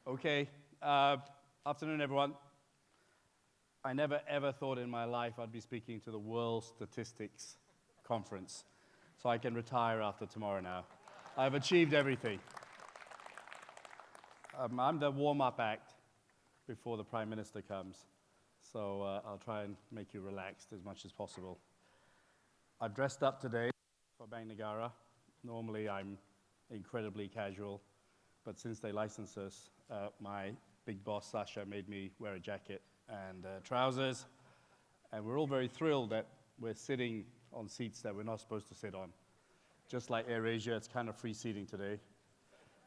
Okay, afternoon everyone. I never ever thought in my life I'd be speaking to the World Statistics Conference, so I can retire after tomorrow now. I've achieved everything. I'm the warm-up act before the Prime Minister comes, so I'll try and make you relaxed as much as possible. I've dressed up today for Bank Negara. Normally I'm incredibly casual, but since they license us, my big boss, Sasha, made me wear a jacket and trousers. And we're all very thrilled that we're sitting on seats that we're not supposed to sit on. Just like AirAsia, it's kind of free seating today.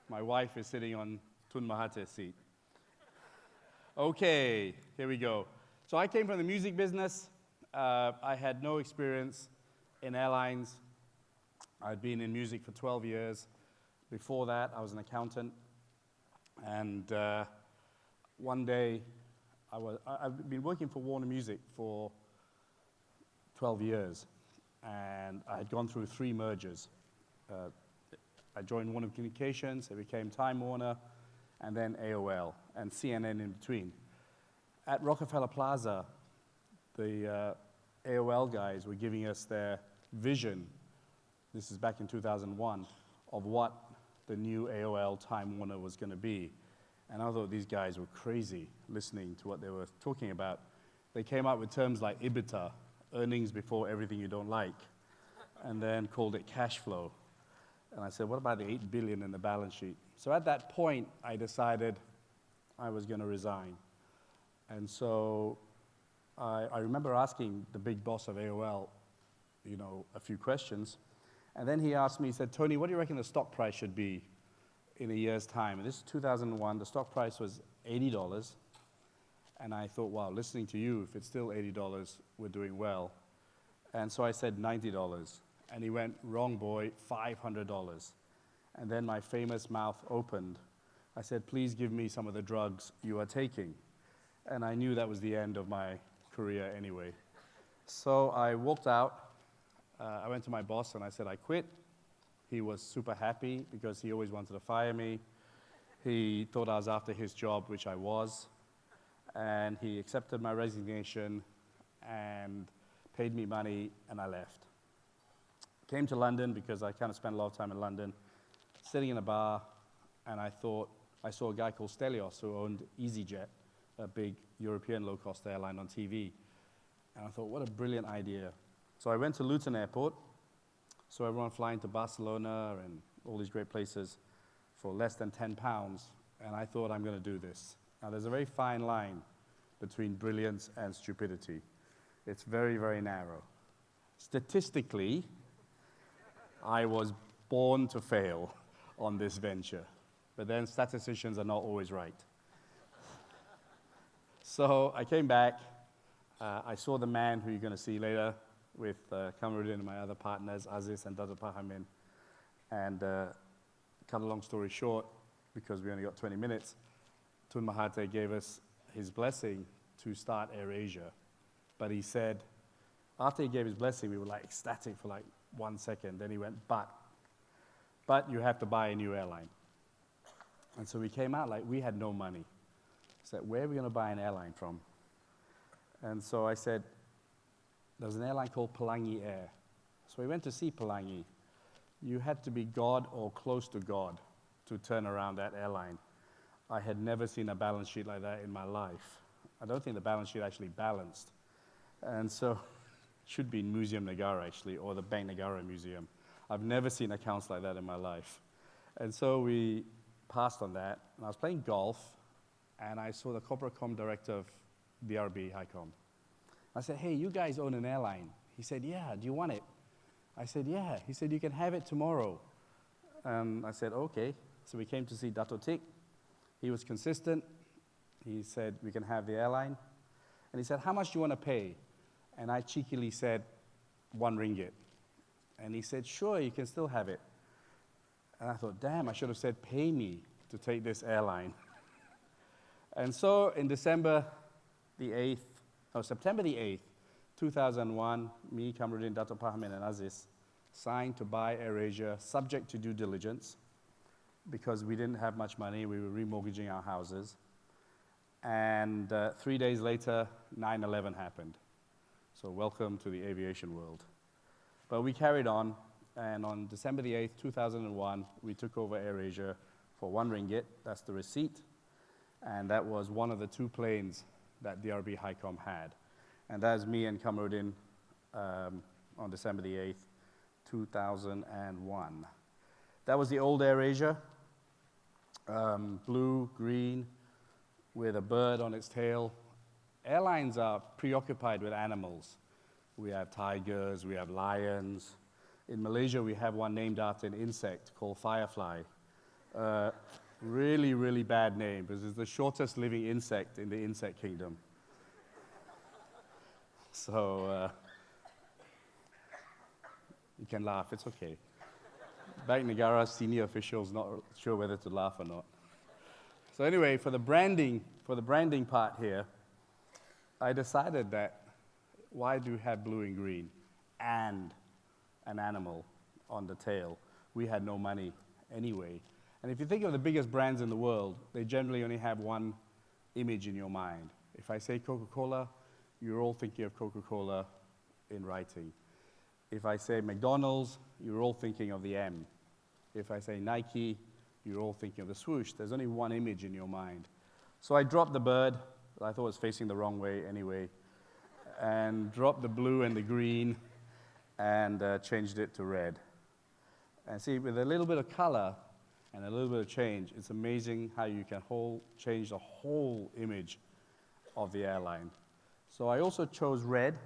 My wife is sitting on Tun Mahathir's seat. Okay, here we go. So I came from the music business. I had no experience in airlines. I'd been in music for 12 years. Before that, I was an accountant. And one day, I've been working for Warner Music for 12 years. And I had gone through 3 mergers. I joined Warner Communications, it became Time Warner, and then AOL, and CNN in between. At Rockefeller Plaza, the AOL guys were giving us their vision, this is back in 2001, of what the new AOL Time Warner was going to be. And I thought these guys were crazy listening to what they were talking about. They came up with terms like EBITDA, earnings before everything you don't like, and then called it cash flow. And I said, what about the $8 billion in the balance sheet? So at that point, I decided I was going to resign. And so I remember asking the big boss of AOL, a few questions. And then he asked me, he said, Tony, what do you reckon the stock price should be in a year's time? And this is 2001. The stock price was $80. And I thought, wow, listening to you, if it's still $80, we're doing well. And so I said $90. And he went, wrong boy, $500. And then my famous mouth opened. I said, please give me some of the drugs you are taking. And I knew that was the end of my career anyway. So I walked out. I went to my boss and I said, I quit. He was super happy because he always wanted to fire me. He thought I was after his job, which I was. And he accepted my resignation and paid me money, and I left. Came to London because I kind of spent a lot of time in London, sitting in a bar, and I thought, I saw a guy called Stelios who owned EasyJet, a big European low-cost airline, on TV. And I thought, what a brilliant idea. So I went to Luton Airport, so everyone flying to Barcelona and all these great places for less than £10, and I thought, I'm going to do this. Now, there's a very fine line between brilliance and stupidity. It's very, very narrow. Statistically, I was born to fail on this venture, but then statisticians are not always right. So I came back. I saw the man who you're going to see later with Kamarudin and my other partners, Aziz and Dr. Pahamin. And cut a long story short, because we only got 20 minutes, Tun Mahathir gave us his blessing to start AirAsia. But he said, after he gave his blessing, we were like ecstatic for like 1 second. Then he went, but you have to buy a new airline. And so we came out like we had no money. Said, where are we going to buy an airline from? And so I said, there was an airline called Pelangi Air. So we went to see Pelangi. You had to be God or close to God to turn around that airline. I had never seen a balance sheet like that in my life. I don't think the balance sheet actually balanced. And so, it should be in Museum Negara actually, or the Bank Negara Museum. I've never seen accounts like that in my life. And so we passed on that, and I was playing golf, and I saw the corporate comm director of BRB Highcom. I said, hey, you guys own an airline. He said, yeah, do you want it? I said, yeah. He said, you can have it tomorrow. I said, okay. So we came to see Dato Tik. He was consistent. He said, we can have the airline. And he said, how much do you want to pay? And I cheekily said, 1 ringgit. And he said, sure, you can still have it. And I thought, damn, I should have said, pay me to take this airline. And so in September the 8th, 2001, me, Kamarudin, Dato Pahamin, and Aziz signed to buy AirAsia, subject to due diligence. because we didn't have much money. We were remortgaging our houses. And 3 days later, 9/11 happened. So welcome to the aviation world. But we carried on, and on December the 8th, 2001, we took over AirAsia for R1. That's the receipt. And that was one of the 2 planes that DRB HiCom had. And that is me and Kamarudin on December the 8th, 2001. That was the old AirAsia, blue, green, with a bird on its tail. Airlines are preoccupied with animals. We have tigers, we have lions. In Malaysia, we have one named after an insect called firefly. Really, really bad name, because it's the shortest living insect in the insect kingdom. So, you can laugh, it's okay. Bank Negara's senior officials not sure whether to laugh or not. So anyway, for the branding part here, I decided that why do you have blue and green and an animal on the tail? We had no money anyway. And if you think of the biggest brands in the world, they generally only have one image in your mind. If I say Coca-Cola, you're all thinking of Coca-Cola in writing. If I say McDonald's, you're all thinking of the M. If I say Nike, you're all thinking of the swoosh. There's only one image in your mind. So I dropped the bird, that I thought was facing the wrong way anyway, and dropped the blue and the green, and changed it to red. And see, with a little bit of color and a little bit of change, it's amazing how you can change the whole image of the airline. So I also chose red.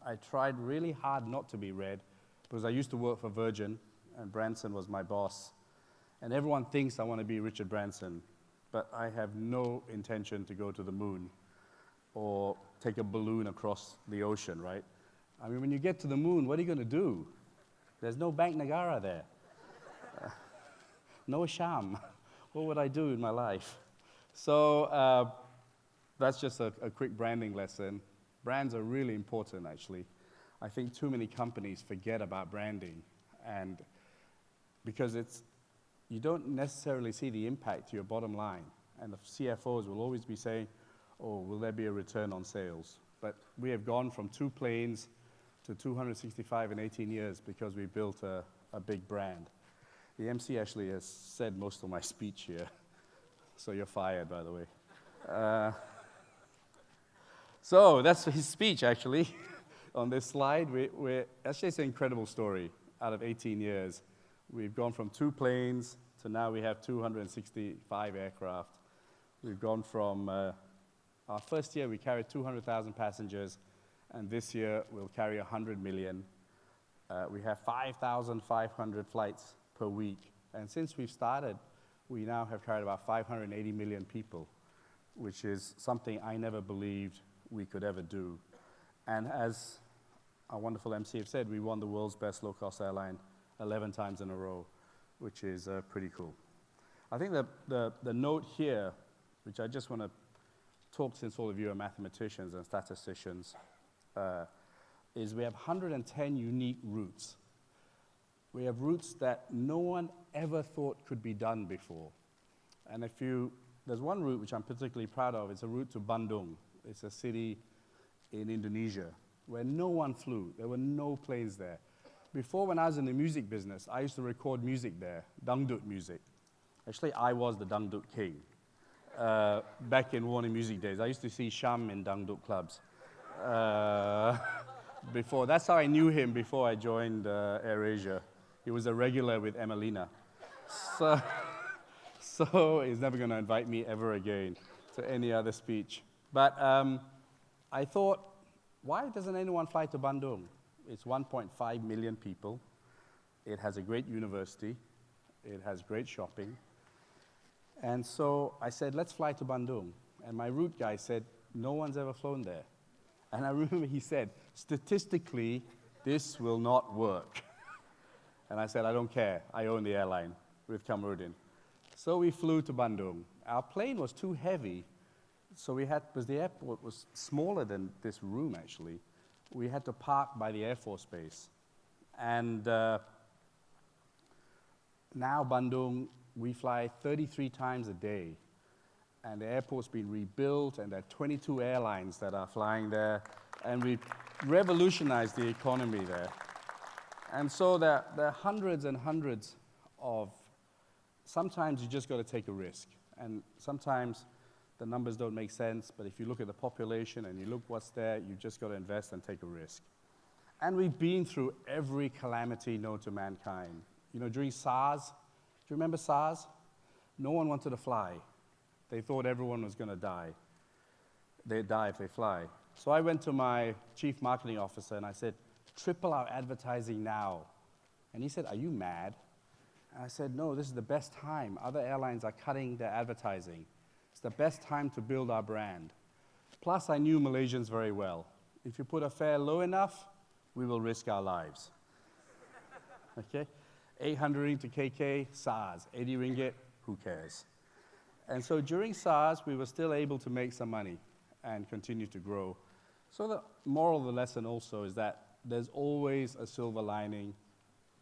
I tried really hard not to be red, because I used to work for Virgin, and Branson was my boss. And everyone thinks I want to be Richard Branson, but I have no intention to go to the moon or take a balloon across the ocean, right? I mean, when you get to the moon, what are you going to do? There's no Bank Negara there. No sham. What would I do in my life? So that's just a quick branding lesson. Brands are really important, actually. I think too many companies forget about branding, and because you don't necessarily see the impact to your bottom line. And the CFOs will always be saying, oh, will there be a return on sales? But we have gone from 2 planes to 265 in 18 years because we built a big brand. The MC actually has said most of my speech here, so you're fired, by the way. So that's his speech, actually, on this slide. Actually, it's an incredible story. Out of 18 years, we've gone from 2 planes to now we have 265 aircraft. We've gone from our first year, we carried 200,000 passengers, and this year we'll carry 100 million. We have 5,500 flights per week, and since we've started, we now have carried about 580 million people, which is something I never believed we could ever do. And as our wonderful MC have said, we won the world's best low-cost airline 11 times in a row, which is pretty cool. I think the note here, which I just want to talk, since all of you are mathematicians and statisticians, is we have 110 unique routes. We have routes that no one ever thought could be done before. And there's one route which I'm particularly proud of. It's a route to Bandung. It's a city in Indonesia where no one flew. There were no planes there. Before, when I was in the music business, I used to record music there, dangdut music. Actually, I was the dangdut king back in Warner Music days. I used to see Sham in dangdut clubs. That's how I knew him before I joined AirAsia. He was a regular with Emelina. So he's never going to invite me ever again to any other speech. But I thought, why doesn't anyone fly to Bandung? It's 1.5 million people. It has a great university. It has great shopping. And so I said, let's fly to Bandung. And my route guy said, no one's ever flown there. And I remember he said, statistically, this will not work. And I said, I don't care. I own the airline with Kamarudin. So we flew to Bandung. Our plane was too heavy, so because the airport was smaller than this room, actually, we had to park by the Air Force Base. And now Bandung we fly 33 times a day. And the airport's been rebuilt, and there are 22 airlines that are flying there. And we've revolutionized the economy there. And so there are hundreds and hundreds of, sometimes you just got to take a risk. And sometimes the numbers don't make sense, but if you look at the population and you look what's there, you just got to invest and take a risk. And we've been through every calamity known to mankind. You know, during SARS, do you remember SARS? No one wanted to fly. They thought everyone was going to die. They'd die if they fly. So I went to my chief marketing officer and I said, triple our advertising now. And he said, are you mad? And I said, no, this is the best time. Other airlines are cutting their advertising. It's the best time to build our brand. Plus, I knew Malaysians very well. If you put a fare low enough, we will risk our lives. Okay? 800 to KK, SARS. 80 ringgit, who cares? And so during SARS, we were still able to make some money and continue to grow. So the moral of the lesson also is that there's always a silver lining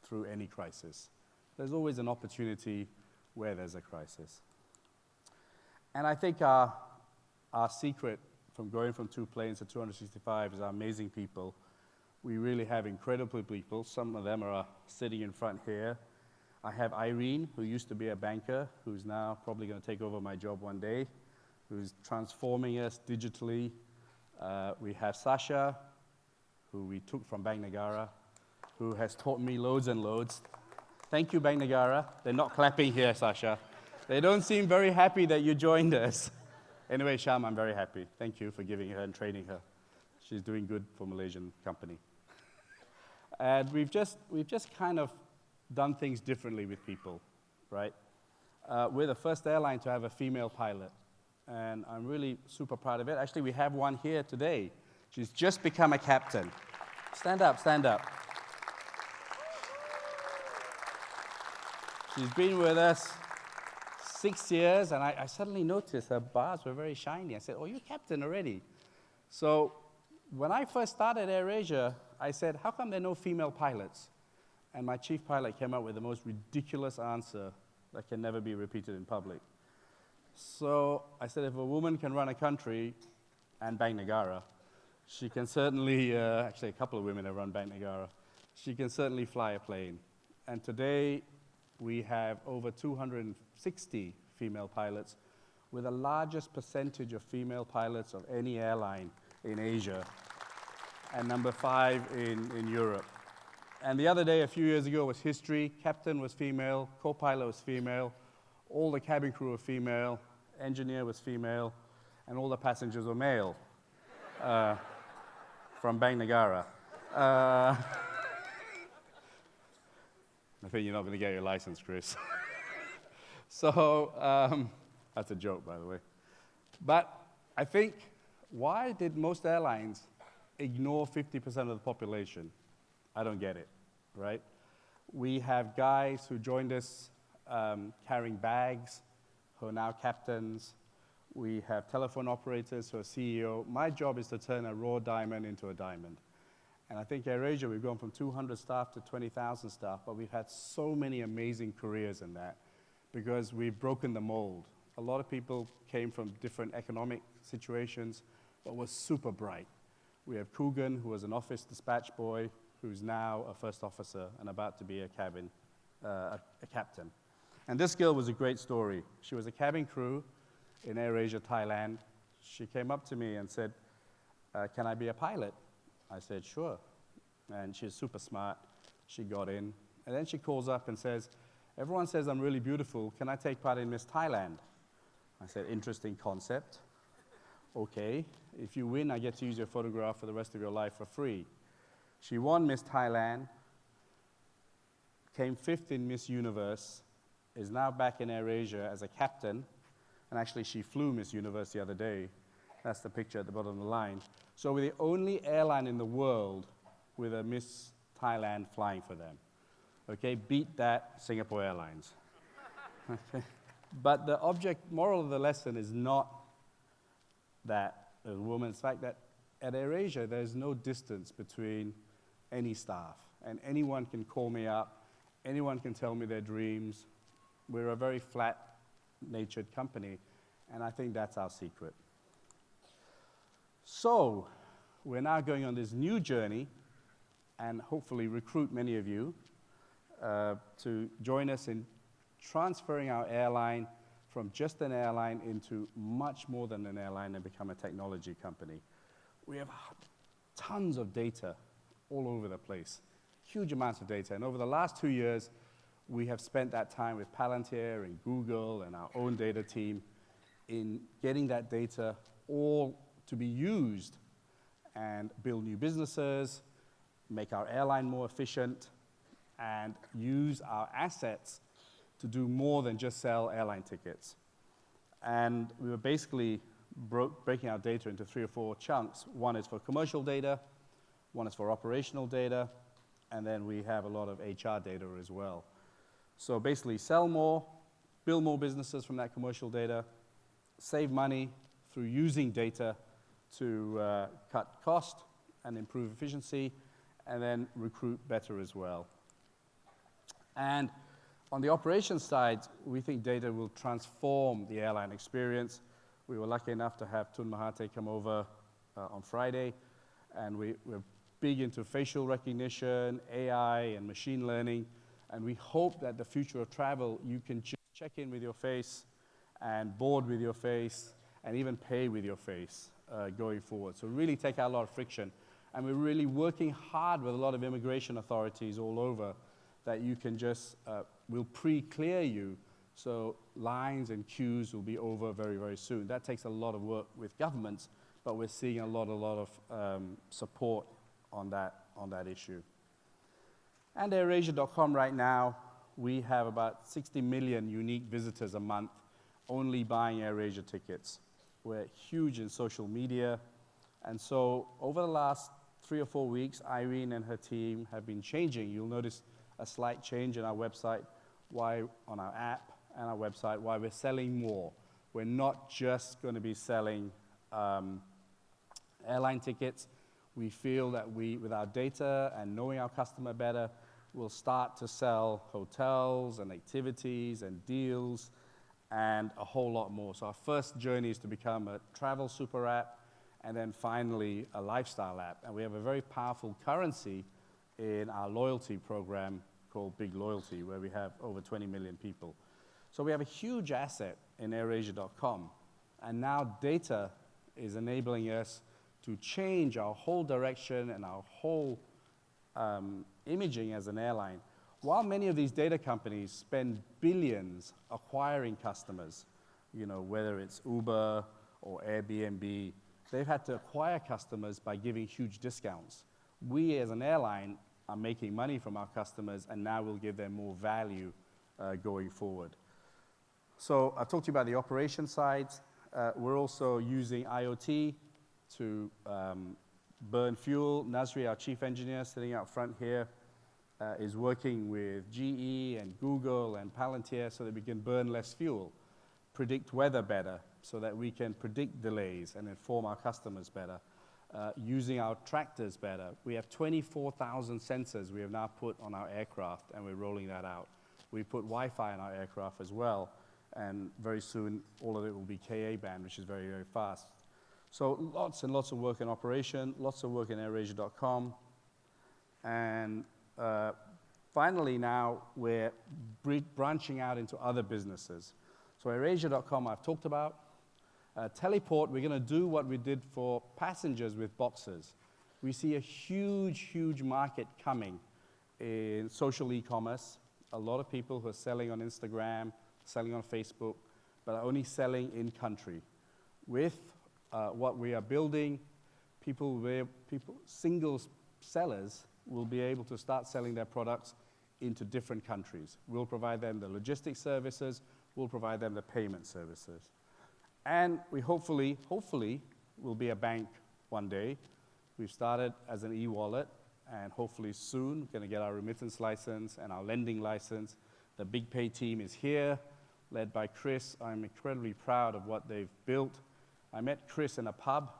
through any crisis. There's always an opportunity where there's a crisis. And I think our secret from going from 2 planes to 265 is our amazing people. We really have incredible people. Some of them are sitting in front here. I have Irene, who used to be a banker, who's now probably going to take over my job one day, who's transforming us digitally. We have Sasha, who we took from Bank Negara, who has taught me loads and loads. Thank you, Bank Negara. They're not clapping here, Sasha. They don't seem very happy that you joined us. Anyway, Sham, I'm very happy. Thank you for giving her and training her. She's doing good for Malaysian company. And we've just kind of done things differently with people, right? We're the first airline to have a female pilot, and I'm really super proud of it. Actually, we have one here today. She's just become a captain. Stand up, stand up. She's been with us 6 years, and I suddenly noticed her bars were very shiny. I said, oh, you're captain already. So when I first started AirAsia, I said, how come there are no female pilots? And my chief pilot came up with the most ridiculous answer that can never be repeated in public. So I said, if a woman can run a country and Bank Negara, she can certainly, actually a couple of women have run Bank Negara, she can certainly fly a plane. And today, we have over 260 female pilots, with the largest percentage of female pilots of any airline in Asia, and number 5 in Europe. And the other day, a few years ago, was history. Captain was female, co-pilot was female, all the cabin crew were female, engineer was female, and all the passengers were male from Bank Negara. I think you're not going to get your license, Chris. So, that's a joke, by the way. But I think, why did most airlines ignore 50% of the population? I don't get it, right? We have guys who joined us carrying bags, who are now captains. We have telephone operators who are CEO. My job is to turn a raw diamond into a diamond. And I think AirAsia, we've gone from 200 staff to 20,000 staff, but we've had so many amazing careers in that because we've broken the mold. A lot of people came from different economic situations, but were super bright. We have Coogan, who was an office dispatch boy, who's now a first officer and about to be a captain. And this girl was a great story. She was a cabin crew in AirAsia Thailand. She came up to me and said, can I be a pilot? I said, sure. And she's super smart. She got in. And then she calls up and says, everyone says I'm really beautiful. Can I take part in Miss Thailand? I said, interesting concept. Okay. If you win, I get to use your photograph for the rest of your life for free. She won Miss Thailand, came 5th in Miss Universe, is now back in AirAsia as a captain. And actually, she flew Miss Universe the other day. That's the picture at the bottom of the line. So we're the only airline in the world with a Miss Thailand flying for them. Okay, beat that, Singapore Airlines. Okay. But the moral of the lesson is not that a woman. It's the fact that at AirAsia, there's no distance between any staff. And anyone can call me up. Anyone can tell me their dreams. We're a very flat-natured company, and I think that's our secret. So, we're now going on this new journey and hopefully recruit many of you to join us in transferring our airline from just an airline into much more than an airline and become a technology company. We have tons of data all over the place, huge amounts of data. And over the last 2 years, we have spent that time with Palantir and Google and our own data team in getting that data all to be used and build new businesses, make our airline more efficient, and use our assets to do more than just sell airline tickets. And we were basically breaking our data into 3 or 4 chunks. One is for commercial data, one is for operational data, and then we have a lot of HR data as well. So basically sell more, build more businesses from that commercial data, save money through using data to cut cost and improve efficiency, and then recruit better as well. And on the operations side, we think data will transform the airline experience. We were lucky enough to have Tun Mahathir come over on Friday, and we're big into facial recognition, AI, and machine learning, and we hope that the future of travel, you can just check in with your face and board with your face and even pay with your face going forward. So really take out a lot of friction. And we're really working hard with a lot of immigration authorities all over that you can just, we'll pre-clear you, so lines and queues will be over very, very soon. That takes a lot of work with governments, but we're seeing a lot of support on that issue. And AirAsia.com right now, we have about 60 million unique visitors a month only buying AirAsia tickets. We're huge in social media, and so over the last 3 or 4 weeks, Irene and her team have been changing. You'll notice a slight change in our website, on our app and our website, why we're selling more. We're not just going to be selling airline tickets. We feel that with our data and knowing our customer better, we'll start to sell hotels and activities and deals and a whole lot more. So our first journey is to become a travel super app, and then finally a lifestyle app. And we have a very powerful currency in our loyalty program called Big Loyalty, where we have over 20 million people. So we have a huge asset in AirAsia.com, and now data is enabling us to change our whole direction and our whole imaging as an airline. While many of these data companies spend billions acquiring customers, you know, whether it's Uber or Airbnb, they've had to acquire customers by giving huge discounts. We as an airline are making money from our customers, and now we'll give them more value going forward. So I talked to you about the operation side. We're also using IoT to burn fuel. Nasri, our chief engineer, sitting out front here, is working with GE and Google and Palantir so that we can burn less fuel, predict weather better so that we can predict delays and inform our customers better, using our tractors better. We have 24,000 sensors we have now put on our aircraft, and we're rolling that out. We put Wi-Fi on our aircraft as well, and very soon all of it will be Ka band, which is very, very fast. So lots and lots of work in operation, lots of work in AirAsia.com, and finally now we're branching out into other businesses. So AirAsia.com I've talked about. Teleport, we're going to do what we did for passengers with boxes. We see a huge, huge market coming in social e-commerce. A lot of people who are selling on Instagram, selling on Facebook, but are only selling in country. With what we are building, single sellers will be able to start selling their products into different countries. We'll provide them the logistics services, we'll provide them the payment services. And we hopefully will be a bank one day. We've started as an e-wallet, and hopefully soon we're going to get our remittance license and our lending license. The Big Pay team is here, led by Chris. I'm incredibly proud of what they've built. I met Chris in a pub,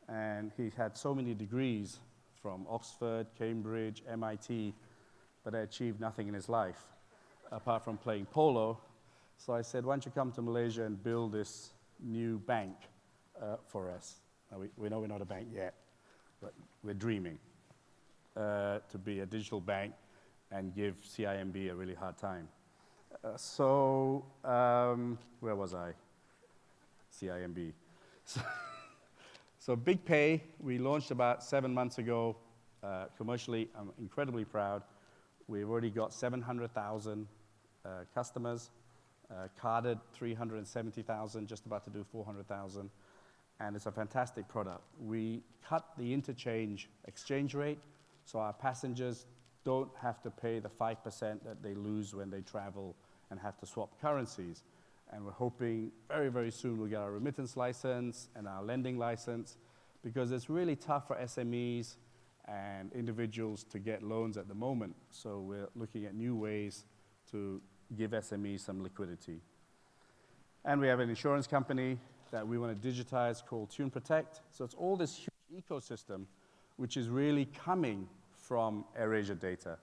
and he had so many degrees from Oxford, Cambridge, MIT, but achieved nothing in his life, apart from playing polo So I said, why don't you come to Malaysia and build this new bank for us? Now, we know we're not a bank yet, but we're dreaming to be a digital bank and give CIMB a really hard time. Where was I? CIMB. So Big Pay, we launched about 7 months ago. Commercially, I'm incredibly proud. We've already got 700,000 customers, carded 370,000, just about to do 400,000, and it's a fantastic product. We cut the exchange rate, so our passengers don't have to pay the 5% that they lose when they travel and have to swap currencies. And we're hoping very, very soon we'll get our remittance license and our lending license, because it's really tough for SMEs and individuals to get loans at the moment. So we're looking at new ways to give SMEs some liquidity. And we have an insurance company that we want to digitize called Tune Protect. So it's all this huge ecosystem which is really coming from AirAsia data.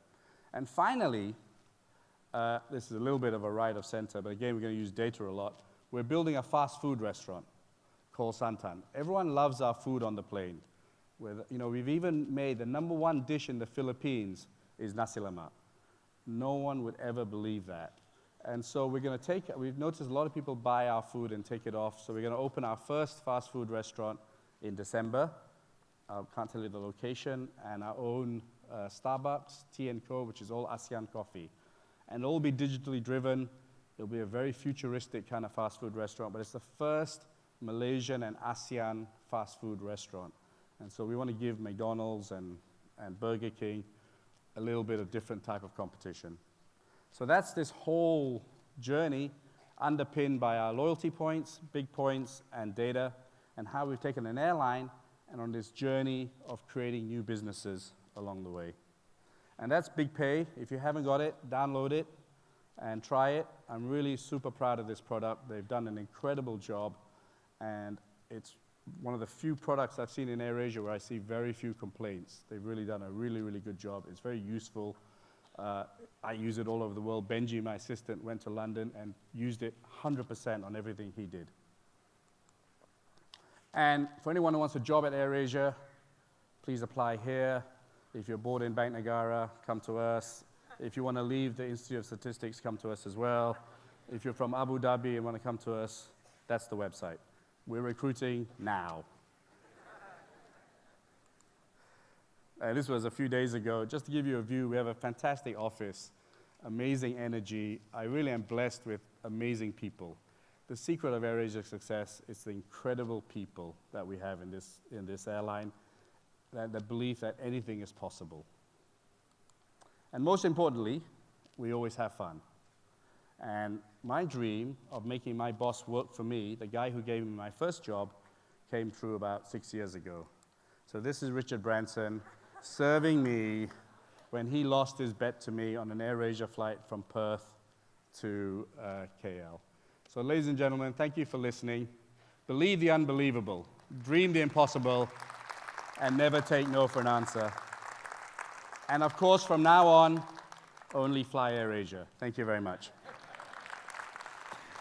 And finally, this is a little bit of a right of center, but again, we're going to use data a lot. We're building a fast food restaurant called Santan. Everyone loves our food on the plane. We've even made the #1 dish in the Philippines is nasi lemak. No one would ever believe that. And so we've noticed a lot of people buy our food and take it off, so we're going to open our first fast food restaurant in December. I can't tell you the location, and our own Starbucks, Tea & Co., which is all ASEAN coffee. And it'll all be digitally driven. It'll be a very futuristic kind of fast food restaurant, but it's the first Malaysian and ASEAN fast food restaurant. And so we want to give McDonald's and Burger King a little bit of different type of competition. So that's this whole journey underpinned by our loyalty points, big points, and data, and how we've taken an airline and on this journey of creating new businesses along the way. And that's Big Pay. If you haven't got it, download it and try it. I'm really super proud of this product. They've done an incredible job, and it's one of the few products I've seen in AirAsia where I see very few complaints. They've really done a really, really good job. It's very useful. I use it all over the world. Benji, my assistant, went to London and used it 100% on everything he did. And for anyone who wants a job at AirAsia, please apply here. If you're bored in Bank Negara, come to us. If you want to leave the Institute of Statistics, come to us as well. If you're from Abu Dhabi and want to come to us, that's the website. We're recruiting now. This was a few days ago. Just to give you a view, we have a fantastic office, amazing energy. I really am blessed with amazing people. The secret of AirAsia's success is the incredible people that we have in this airline, the belief that anything is possible. And most importantly, we always have fun. And my dream of making my boss work for me, the guy who gave me my first job, came true about 6 years ago. So this is Richard Branson serving me when he lost his bet to me on an AirAsia flight from Perth to KL. So ladies and gentlemen, thank you for listening. Believe the unbelievable, dream the impossible, and never take no for an answer. And of course, from now on, only fly AirAsia. Thank you very much.